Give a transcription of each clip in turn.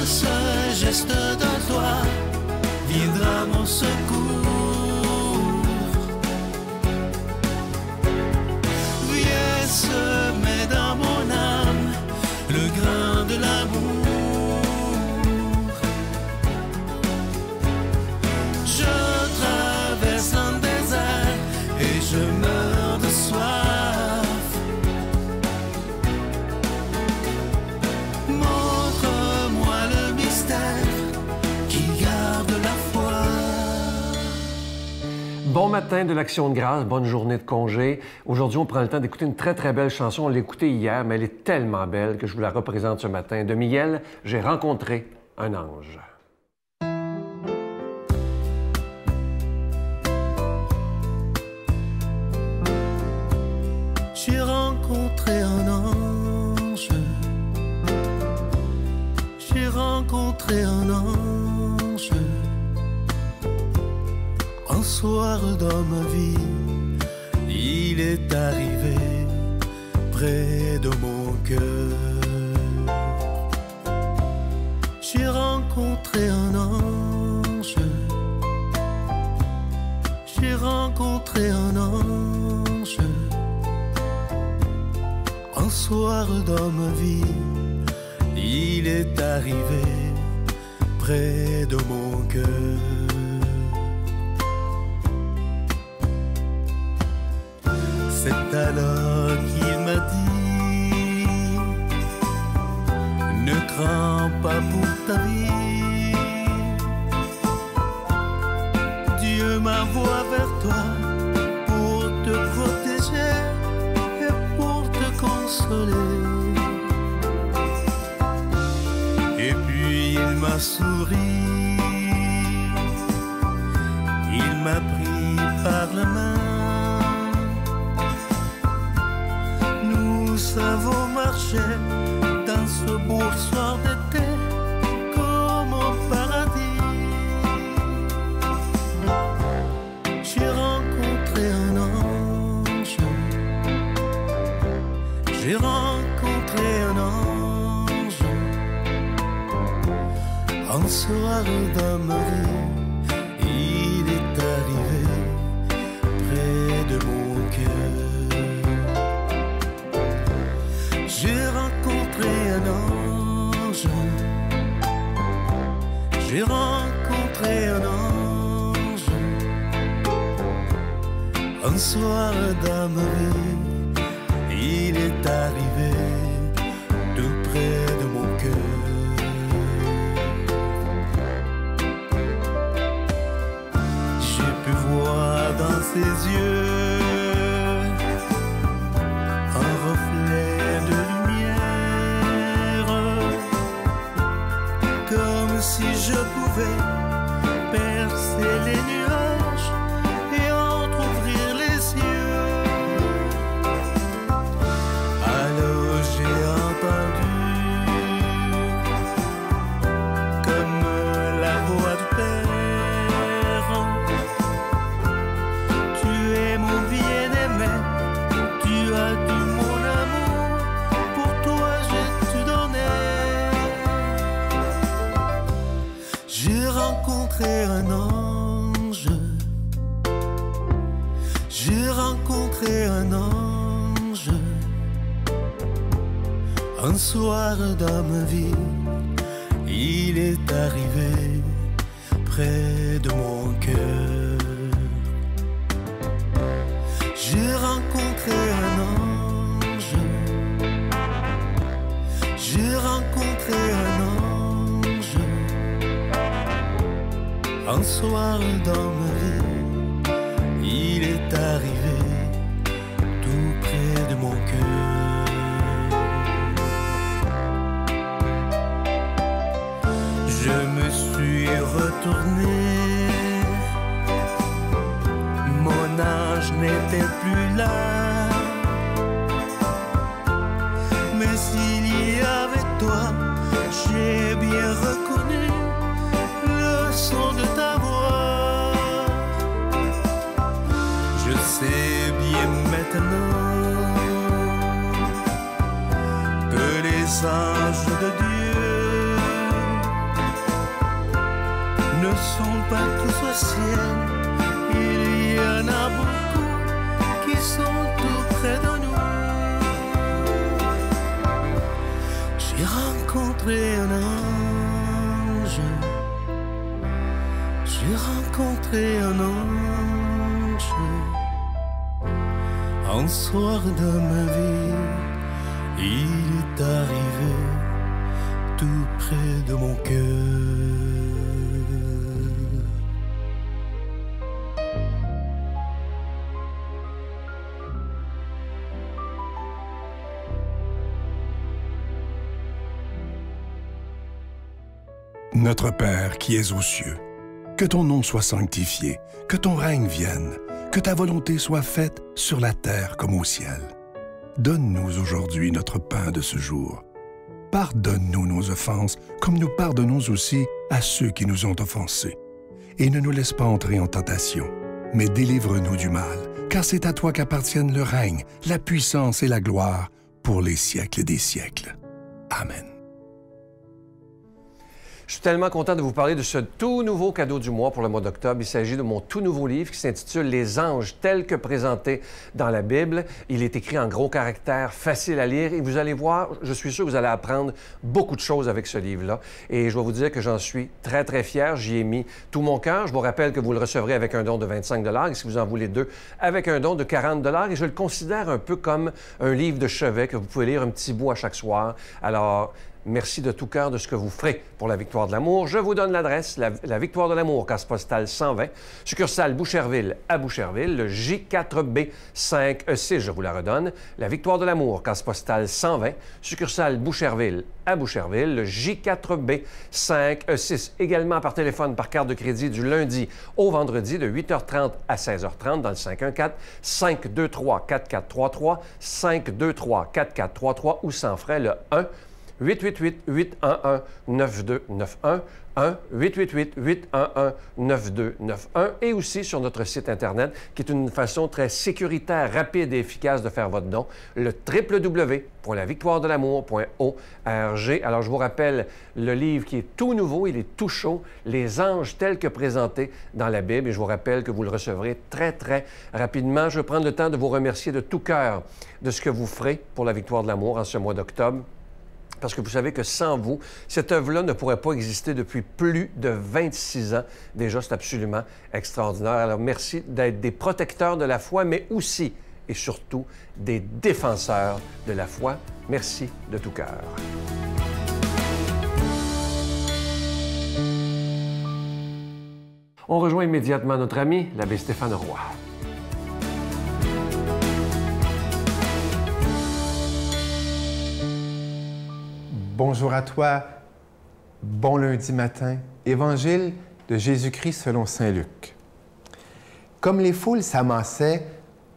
seul geste de toi viendra mon secours. Viens semer dans mon âme le grain de l'amour. Je traverse un désert et je meurs de soif. Montre-moi le mystère qui garde la foi. Bon matin de l'Action de grâce, bonne journée de congé. Aujourd'hui, on prend le temps d'écouter une très, très belle chanson. On l'a écoutée hier, mais elle est tellement belle que je vous la représente ce matin. De Miguel, J'ai rencontré un ange. J'ai rencontré un ange. J'ai rencontré un ange. Un soir dans ma vie, il est arrivé près de mon cœur. J'ai rencontré un ange. J'ai rencontré un ange. Un soir dans ma vie, il est arrivé près de mon cœur. C'est alors qu'il m'a dit: ne crains pas pour ta vie. Dieu m'envoie vers toi pour te protéger et pour te consoler. Et puis il m'a souri, il m'a pris par la main. Nous avons marché dans ce beau soir d'été comme au paradis. J'ai rencontré un ange. J'ai rencontré un ange. Un soir dans ma vie, il est arrivé près de mon cœur. J'ai rencontré un ange. J'ai rencontré un ange. Un soir dans ma vie, il est arrivé tout près de mon cœur. J'ai pu voir dans ses yeux un reflet de lumière, comme si je pouvais percer les nuages et entrouvrir les yeux. Alors j'ai entendu comme la voix du Père: tu es mon bien-aimé, tu as tout mon amour, pour toi j'ai tout donné. J'ai rencontré un ange. J'ai rencontré un ange. Un soir dans ma vie, il est arrivé près de mon cœur. J'ai rencontré un ange. J'ai rencontré un ange. Un soir dans ma vie, il est arrivé tout près de mon cœur. Je me suis retourné, mon ange n'était plus là. Mais s'il y avait toi, j'ai bien reconnu le son de ta voix. Je sais bien maintenant que les anges de Dieu ne sont pas tous au ciel. Il y en a beaucoup qui sont tout près de nous. J'ai rencontré un ange. J'ai rencontré un ange. Un soir de ma vie, il est arrivé tout près de mon cœur. Notre Père qui es aux cieux, que ton nom soit sanctifié, que ton règne vienne, que ta volonté soit faite sur la terre comme au ciel. Donne-nous aujourd'hui notre pain de ce jour. Pardonne-nous nos offenses, comme nous pardonnons aussi à ceux qui nous ont offensés. Et ne nous laisse pas entrer en tentation, mais délivre-nous du mal, car c'est à toi qu'appartiennent le règne, la puissance et la gloire pour les siècles des siècles. Amen. Je suis tellement content de vous parler de ce tout nouveau cadeau du mois pour le mois d'octobre. Il s'agit de mon tout nouveau livre qui s'intitule « Les anges tels que présentés dans la Bible ». Il est écrit en gros caractères, facile à lire et vous allez voir, je suis sûr que vous allez apprendre beaucoup de choses avec ce livre-là. Et je dois vous dire que j'en suis très, très fier. J'y ai mis tout mon cœur. Je vous rappelle que vous le recevrez avec un don de 25 $ et si vous en voulez deux, avec un don de 40 $. Et je le considère un peu comme un livre de chevet que vous pouvez lire un petit bout à chaque soir. Alors, merci de tout cœur de ce que vous ferez pour la Victoire de l'amour. Je vous donne l'adresse, la Victoire de l'amour, case postale 120, succursale Boucherville à Boucherville, le J4B 5E6, je vous la redonne. La Victoire de l'amour, case postale 120, succursale Boucherville à Boucherville, le J4B 5E6. Également par téléphone, par carte de crédit du lundi au vendredi de 8h30 à 16h30 dans le 514-523-4433, 523-4433 ou sans frais le 1 888-811-9291, 1-888-811-9291 et aussi sur notre site Internet, qui est une façon très sécuritaire, rapide et efficace de faire votre don, le www.lavictoiredelamour.org. Alors, je vous rappelle le livre qui est tout nouveau, il est tout chaud, Les anges tels que présentés dans la Bible, et je vous rappelle que vous le recevrez très, très rapidement. Je vais prendre le temps de vous remercier de tout cœur de ce que vous ferez pour la Victoire de l'amour en ce mois d'octobre. Parce que vous savez que sans vous, cette œuvre-là ne pourrait pas exister depuis plus de 26 ans. Déjà, c'est absolument extraordinaire. Alors, merci d'être des protecteurs de la foi, mais aussi et surtout des défenseurs de la foi. Merci de tout cœur. On rejoint immédiatement notre ami, l'abbé Stéphane Roy. Bonjour à toi, bon lundi matin, Évangile de Jésus-Christ selon saint Luc. Comme les foules s'amassaient,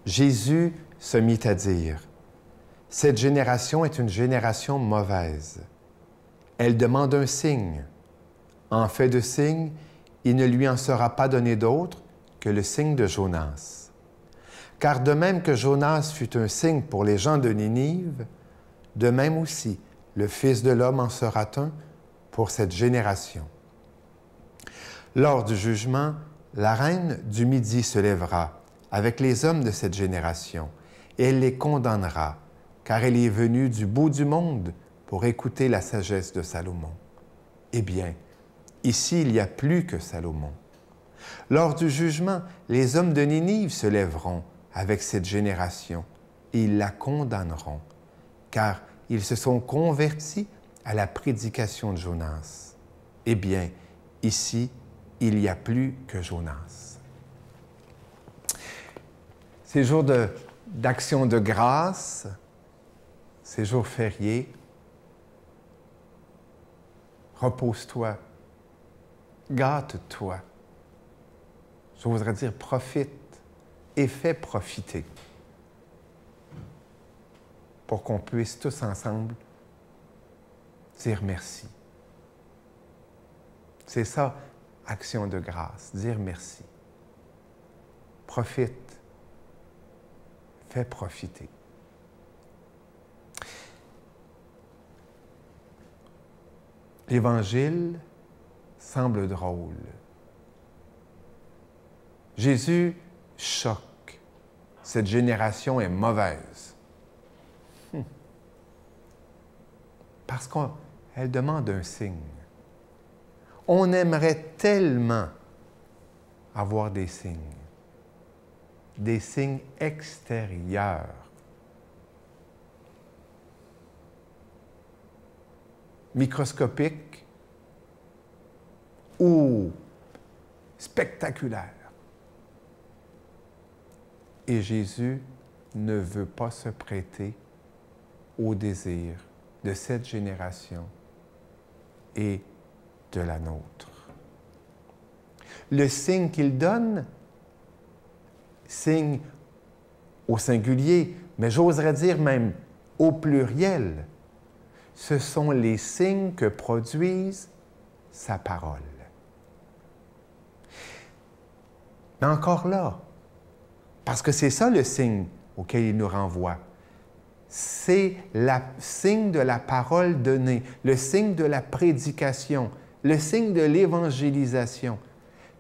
Jésus se mit à dire « Cette génération est une génération mauvaise. Elle demande un signe. En fait de signe, il ne lui en sera pas donné d'autre que le signe de Jonas. Car de même que Jonas fut un signe pour les gens de Ninive, de même aussi, le Fils de l'homme en sera un pour cette génération. Lors du jugement, la reine du Midi se lèvera avec les hommes de cette génération, et elle les condamnera, car elle est venue du bout du monde pour écouter la sagesse de Salomon. Eh bien, ici, il y a plus que Salomon. Lors du jugement, les hommes de Ninive se lèveront avec cette génération, et ils la condamneront, car ils se sont convertis à la prédication de Jonas. Eh bien, ici, il n'y a plus que Jonas. Ces jours d'action de grâce, ces jours fériés, repose-toi, gâte-toi. Je voudrais dire profite et fais profiter, pour qu'on puisse tous ensemble dire merci. C'est ça, action de grâce, dire merci. Profite, fais profiter. L'Évangile semble drôle. Jésus choque. Cette génération est mauvaise. Parce qu'elle demande un signe. On aimerait tellement avoir des signes extérieurs. Microscopiques ou spectaculaires. Et Jésus ne veut pas se prêter au désir de cette génération et de la nôtre. Le signe qu'il donne, signe au singulier, mais j'oserais dire même au pluriel, ce sont les signes que produisent sa parole. Mais encore là, parce que c'est ça le signe auquel il nous renvoie, c'est le signe de la parole donnée, le signe de la prédication, le signe de l'évangélisation,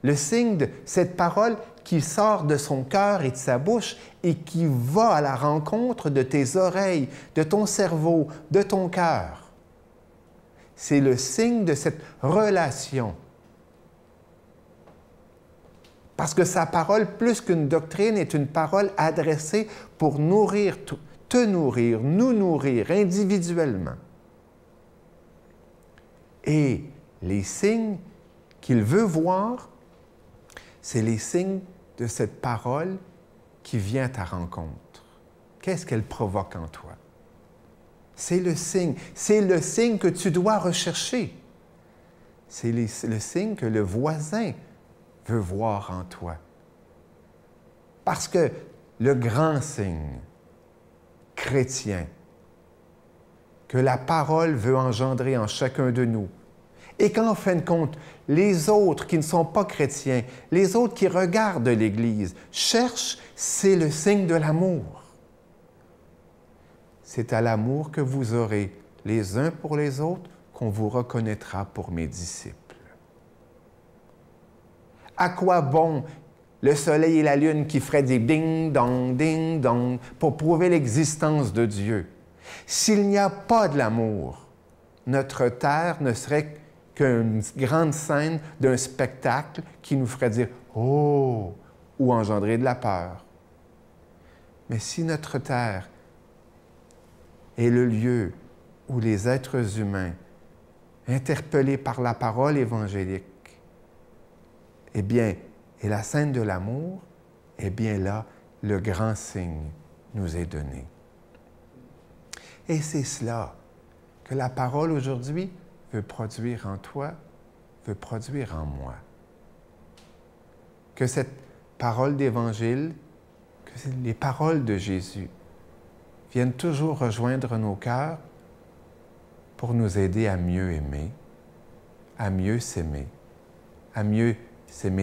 le signe de cette parole qui sort de son cœur et de sa bouche et qui va à la rencontre de tes oreilles, de ton cerveau, de ton cœur. C'est le signe de cette relation. Parce que sa parole, plus qu'une doctrine, est une parole adressée pour nourrir, te nourrir, nous nourrir individuellement. Et les signes qu'il veut voir, c'est les signes de cette parole qui vient à ta rencontre. Qu'est-ce qu'elle provoque en toi? C'est le signe que tu dois rechercher. C'est le signe que le voisin veut voir en toi. Parce que le grand signe chrétien que la parole veut engendrer en chacun de nous, et qu'en fin de compte, les autres qui ne sont pas chrétiens, les autres qui regardent l'Église, cherchent, c'est le signe de l'amour. C'est à l'amour que vous aurez les uns pour les autres qu'on vous reconnaîtra pour mes disciples. À quoi bon le soleil et la lune qui feraient des ding-dong pour prouver l'existence de Dieu? S'il n'y a pas de l'amour, notre terre ne serait qu'une grande scène d'un spectacle qui nous ferait dire « Oh » ou engendrer de la peur. Mais si notre terre est le lieu où les êtres humains, interpellés par la parole évangélique, eh bien, et la scène de l'amour, eh bien là, le grand signe nous est donné. Et c'est cela que la parole aujourd'hui veut produire en toi, veut produire en moi. Que cette parole d'Évangile, que les paroles de Jésus viennent toujours rejoindre nos cœurs pour nous aider à mieux aimer, à mieux s'aimer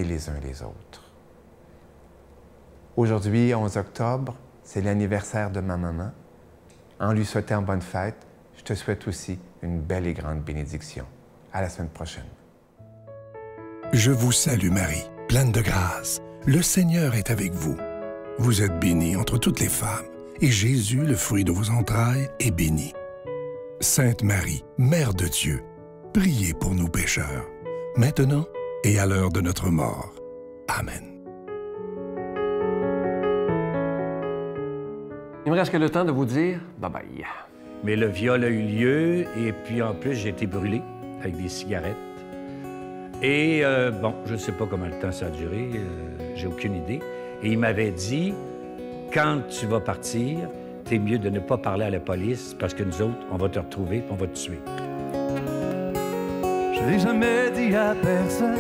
les uns les autres. Aujourd'hui, 11 octobre, c'est l'anniversaire de ma maman. En lui souhaitant bonne fête, je te souhaite aussi une belle et grande bénédiction. À la semaine prochaine. Je vous salue Marie, pleine de grâce. Le Seigneur est avec vous. Vous êtes bénie entre toutes les femmes, et Jésus, le fruit de vos entrailles, est béni. Sainte Marie, Mère de Dieu, priez pour nous pécheurs, maintenant et à l'heure de notre mort. Amen. Il me reste que le temps de vous dire bye-bye. Mais le viol a eu lieu, et puis en plus, j'ai été brûlé avec des cigarettes. Et bon, je ne sais pas combien de temps ça a duré, j'ai aucune idée. Et il m'avait dit, quand tu vas partir, t'es mieux de ne pas parler à la police, parce que nous autres, on va te retrouver et on va te tuer. Je l'ai jamais dit à personne,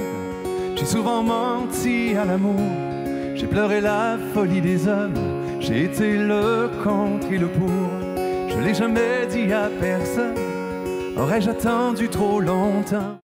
j'ai souvent menti à l'amour. J'ai pleuré la folie des hommes, j'ai été le contre et le pour. Je l'ai jamais dit à personne, aurais-je attendu trop longtemps?